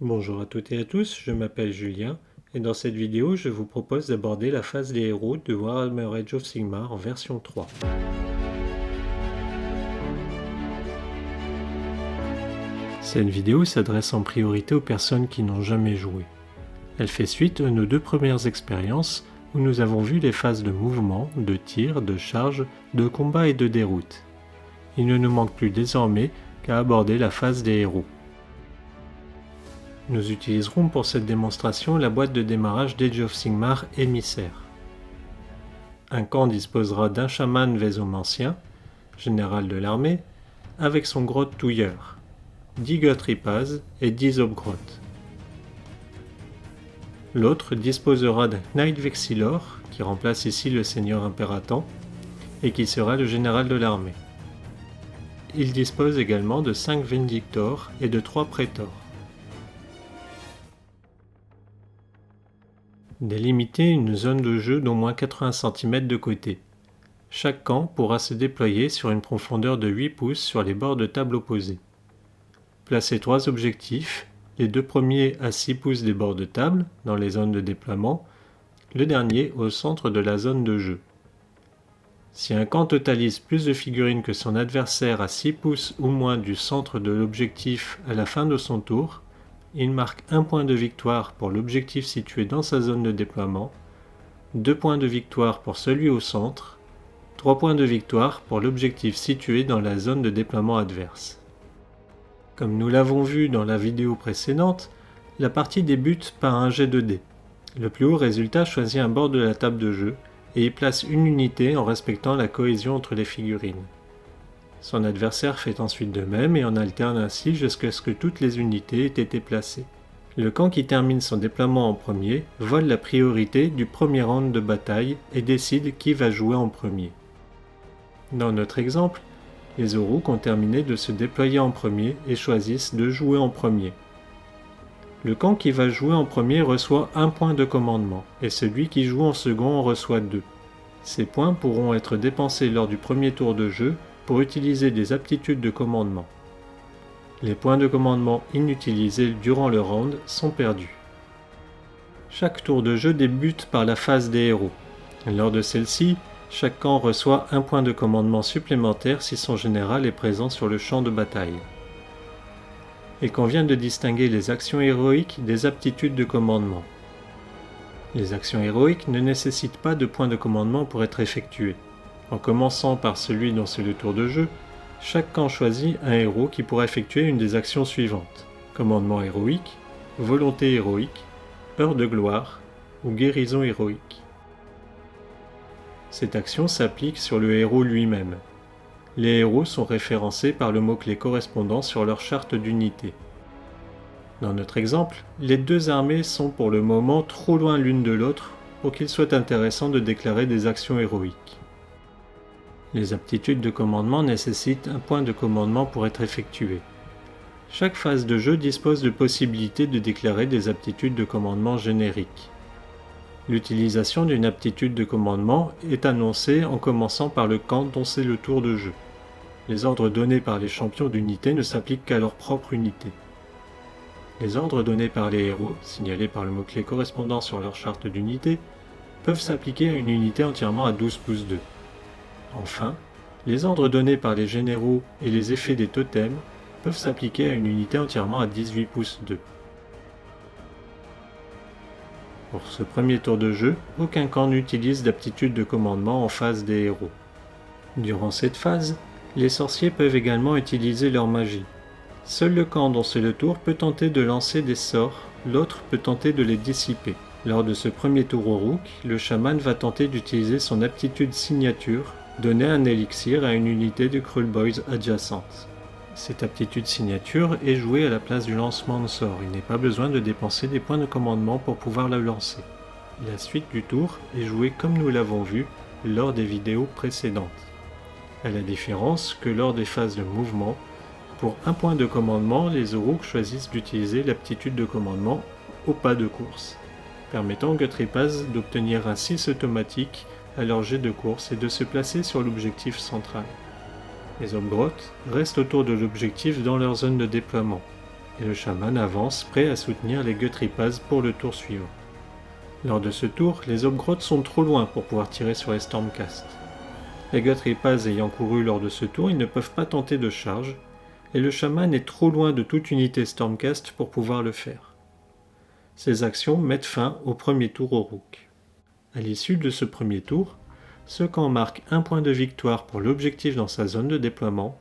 Bonjour à toutes et à tous, je m'appelle Julien et dans cette vidéo je vous propose d'aborder la phase des héros de Warhammer Age of Sigmar en version 3. Cette vidéo s'adresse en priorité aux personnes qui n'ont jamais joué. Elle fait suite à nos deux premières expériences où nous avons vu les phases de mouvement, de tir, de charge, de combat et de déroute. Il ne nous manque plus désormais qu'à aborder la phase des héros. Nous utiliserons pour cette démonstration la boîte de démarrage d'Age of Sigmar Émissaire. Un camp disposera d'un chaman vésomancien, général de l'armée, avec son grotte touilleur, 10 Gothripaz et 10 Obgroth. L'autre disposera d'un Knight Vexillor, qui remplace ici le seigneur impératant, et qui sera le général de l'armée. Il dispose également de 5 Vindictors et de 3 Prétors. Délimiter une zone de jeu d'au moins 80 cm de côté. Chaque camp pourra se déployer sur une profondeur de 8 pouces sur les bords de table opposés. Placez 3 objectifs, les deux premiers à 6 pouces des bords de table, dans les zones de déploiement, le dernier au centre de la zone de jeu. Si un camp totalise plus de figurines que son adversaire à 6 pouces ou moins du centre de l'objectif à la fin de son tour, il marque 1 point de victoire pour l'objectif situé dans sa zone de déploiement, 2 points de victoire pour celui au centre, 3 points de victoire pour l'objectif situé dans la zone de déploiement adverse. Comme nous l'avons vu dans la vidéo précédente, la partie débute par un jet de dés. Le plus haut résultat choisit un bord de la table de jeu et y place une unité en respectant la cohésion entre les figurines. Son adversaire fait ensuite de même et en alterne ainsi jusqu'à ce que toutes les unités aient été placées. Le camp qui termine son déploiement en premier vole la priorité du premier round de bataille et décide qui va jouer en premier. Dans notre exemple, les Uruk ont terminé de se déployer en premier et choisissent de jouer en premier. Le camp qui va jouer en premier reçoit 1 point de commandement et celui qui joue en second en reçoit 2. Ces points pourront être dépensés lors du premier tour de jeu pour utiliser des aptitudes de commandement. Les points de commandement inutilisés durant le round sont perdus. Chaque tour de jeu débute par la phase des héros. Lors de celle-ci, chaque camp reçoit 1 point de commandement supplémentaire si son général est présent sur le champ de bataille. Il convient de distinguer les actions héroïques des aptitudes de commandement. Les actions héroïques ne nécessitent pas de points de commandement pour être effectuées. En commençant par celui dont c'est le tour de jeu, chaque camp choisit un héros qui pourra effectuer une des actions suivantes: commandement héroïque, volonté héroïque, heure de gloire ou guérison héroïque. Cette action s'applique sur le héros lui-même. Les héros sont référencés par le mot-clé correspondant sur leur charte d'unité. Dans notre exemple, les deux armées sont pour le moment trop loin l'une de l'autre pour qu'il soit intéressant de déclarer des actions héroïques. Les aptitudes de commandement nécessitent un point de commandement pour être effectuées. Chaque phase de jeu dispose de possibilités de déclarer des aptitudes de commandement génériques. L'utilisation d'une aptitude de commandement est annoncée en commençant par le camp dont c'est le tour de jeu. Les ordres donnés par les champions d'unité ne s'appliquent qu'à leur propre unité. Les ordres donnés par les héros, signalés par le mot-clé correspondant sur leur charte d'unité, peuvent s'appliquer à une unité entièrement à 12 pouces 2. Enfin, les ordres donnés par les généraux et les effets des totems peuvent s'appliquer à une unité entièrement à 18 pouces 2. Pour ce premier tour de jeu, aucun camp n'utilise d'aptitude de commandement en phase des héros. Durant cette phase, les sorciers peuvent également utiliser leur magie. Seul le camp dont c'est le tour peut tenter de lancer des sorts, l'autre peut tenter de les dissiper. Lors de ce premier tour Uruk, le chaman va tenter d'utiliser son aptitude signature, donner un élixir à une unité de Krulboyz adjacente. Cette aptitude signature est jouée à la place du lancement de sort, il n'est pas besoin de dépenser des points de commandement pour pouvoir la lancer. La suite du tour est jouée comme nous l'avons vu lors des vidéos précédentes. À la différence que lors des phases de mouvement, pour 1 point de commandement, les Uruk choisissent d'utiliser l'aptitude de commandement au pas de course, permettant aux Gothripaz d'obtenir un 6 automatique à leur jet de course et de se placer sur l'objectif central. Les Obgroth restent autour de l'objectif dans leur zone de déploiement, et le chaman avance prêt à soutenir les Guthrie-Paz pour le tour suivant. Lors de ce tour, les Obgrottes sont trop loin pour pouvoir tirer sur les Stormcast. Les Guthrie-Paz ayant couru lors de ce tour, ils ne peuvent pas tenter de charge, et le chaman est trop loin de toute unité Stormcast pour pouvoir le faire. Ces actions mettent fin au premier tour Uruk. À l'issue de ce premier tour, ce camp marque 1 point de victoire pour l'objectif dans sa zone de déploiement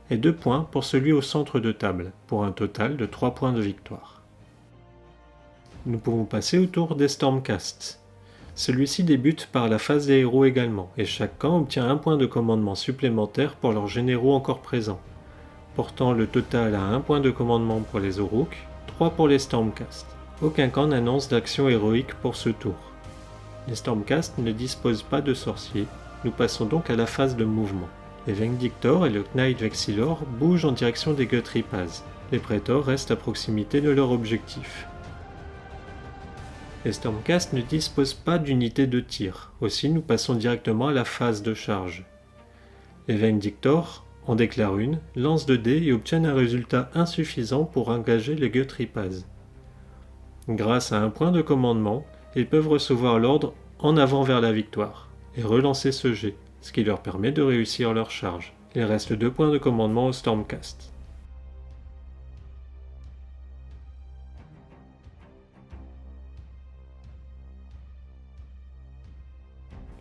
et 2 points pour celui au centre de table, pour un total de 3 points de victoire. Nous pouvons passer au tour des Stormcast. Celui-ci débute par la phase des héros également, et chaque camp obtient 1 point de commandement supplémentaire pour leurs généraux encore présents, portant le total à 1 point de commandement pour les Uruk, 3 pour les Stormcast. Aucun camp n'annonce d'action héroïque pour ce tour. Les Stormcast ne disposent pas de sorciers, nous passons donc à la phase de mouvement. Les Vengdictor et le Knight Vexillor bougent en direction des Guthrie-Paz. Les Praetors restent à proximité de leur objectif. Les Stormcast ne disposent pas d'unité de tir, aussi nous passons directement à la phase de charge. Les Vengdictor en déclarent une, lancent 2 dés et obtiennent un résultat insuffisant pour engager les Guthrie-Paz. Grâce à 1 point de commandement, ils peuvent recevoir l'ordre en avant vers la victoire et relancer ce jet, ce qui leur permet de réussir leur charge. Il reste 2 points de commandement au Stormcast.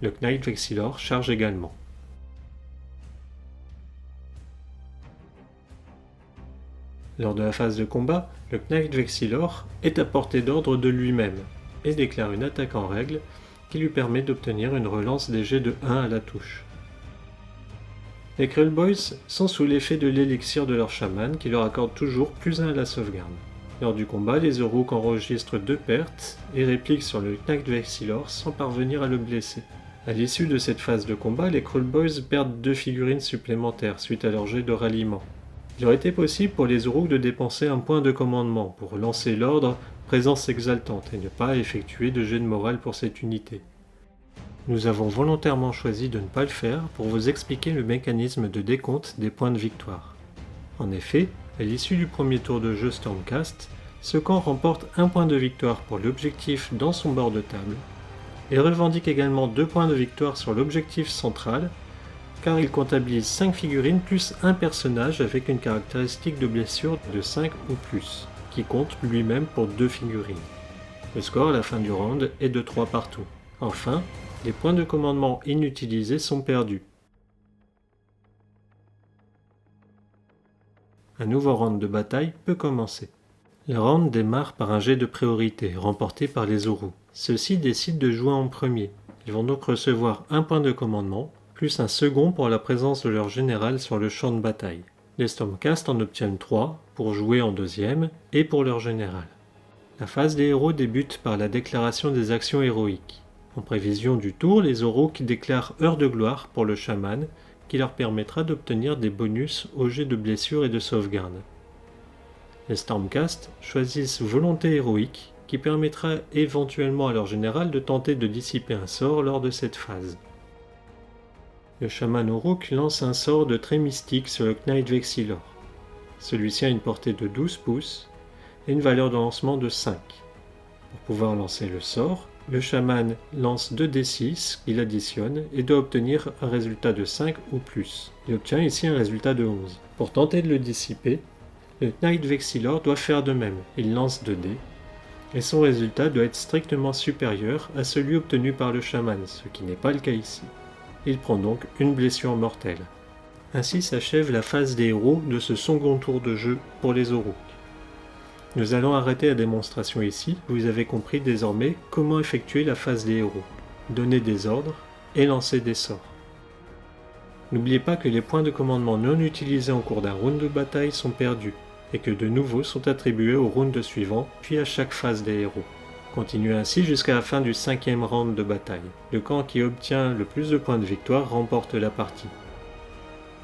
Le Knight Vexillor charge également. Lors de la phase de combat, le Knight Vexillor est à portée d'ordre de lui-même et déclare une attaque en règle qui lui permet d'obtenir une relance des jets de 1 à la touche. Les Krull Boys sont sous l'effet de l'élixir de leur chaman qui leur accorde toujours +1 à la sauvegarde. Lors du combat, les Uruk enregistrent 2 pertes et répliquent sur le Knight Vexillor sans parvenir à le blesser. À l'issue de cette phase de combat, les Krull Boys perdent 2 figurines supplémentaires suite à leur jet de ralliement. Il aurait été possible pour les Uruk de dépenser 1 point de commandement pour lancer l'ordre Présence exaltante et ne pas effectuer de jet de morale pour cette unité. Nous avons volontairement choisi de ne pas le faire pour vous expliquer le mécanisme de décompte des points de victoire. En effet, à l'issue du premier tour de jeu Stormcast, ce camp remporte 1 point de victoire pour l'objectif dans son bord de table et revendique également 2 points de victoire sur l'objectif central car il comptabilise 5 figurines plus un personnage avec une caractéristique de blessure de 5 ou plus, qui compte lui-même pour 2 figurines. Le score à la fin du round est de 3 partout. Enfin, les points de commandement inutilisés sont perdus. Un nouveau round de bataille peut commencer. Le round démarre par un jet de priorité remporté par les Uruk. Ceux-ci décident de jouer en premier. Ils vont donc recevoir 1 point de commandement, plus un second pour la présence de leur général sur le champ de bataille. Les Stormcast en obtiennent 3 pour jouer en deuxième et pour leur général. La phase des héros débute par la déclaration des actions héroïques. En prévision du tour, les Uruk déclarent Heure de gloire pour le chaman qui leur permettra d'obtenir des bonus au jet de blessure et de sauvegarde. Les Stormcast choisissent Volonté héroïque qui permettra éventuellement à leur général de tenter de dissiper un sort lors de cette phase. Le chaman Uruk lance un sort de trait mystique sur le Knight Vexillor. Celui-ci a une portée de 12 pouces et une valeur de lancement de 5. Pour pouvoir lancer le sort, le chaman lance 2d6 qu'il additionne et doit obtenir un résultat de 5 ou plus. Il obtient ici un résultat de 11. Pour tenter de le dissiper, le Knight Vexillor doit faire de même. Il lance 2d et son résultat doit être strictement supérieur à celui obtenu par le chaman, ce qui n'est pas le cas ici. Il prend donc une blessure mortelle. Ainsi s'achève la phase des héros de ce second tour de jeu pour les Uruk. Nous allons arrêter la démonstration ici, vous avez compris désormais comment effectuer la phase des héros, donner des ordres et lancer des sorts. N'oubliez pas que les points de commandement non utilisés en cours d'un round de bataille sont perdus, et que de nouveaux sont attribués au round suivant, puis à chaque phase des héros. Continuez ainsi jusqu'à la fin du 5e round de bataille. Le camp qui obtient le plus de points de victoire remporte la partie.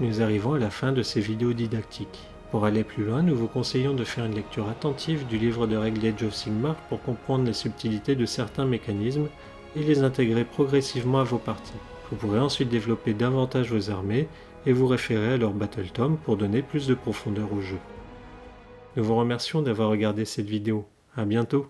Nous arrivons à la fin de ces vidéos didactiques. Pour aller plus loin, nous vous conseillons de faire une lecture attentive du livre de règles Age of Sigmar pour comprendre les subtilités de certains mécanismes et les intégrer progressivement à vos parties. Vous pourrez ensuite développer davantage vos armées et vous référer à leur Battle Tome pour donner plus de profondeur au jeu. Nous vous remercions d'avoir regardé cette vidéo. À bientôt.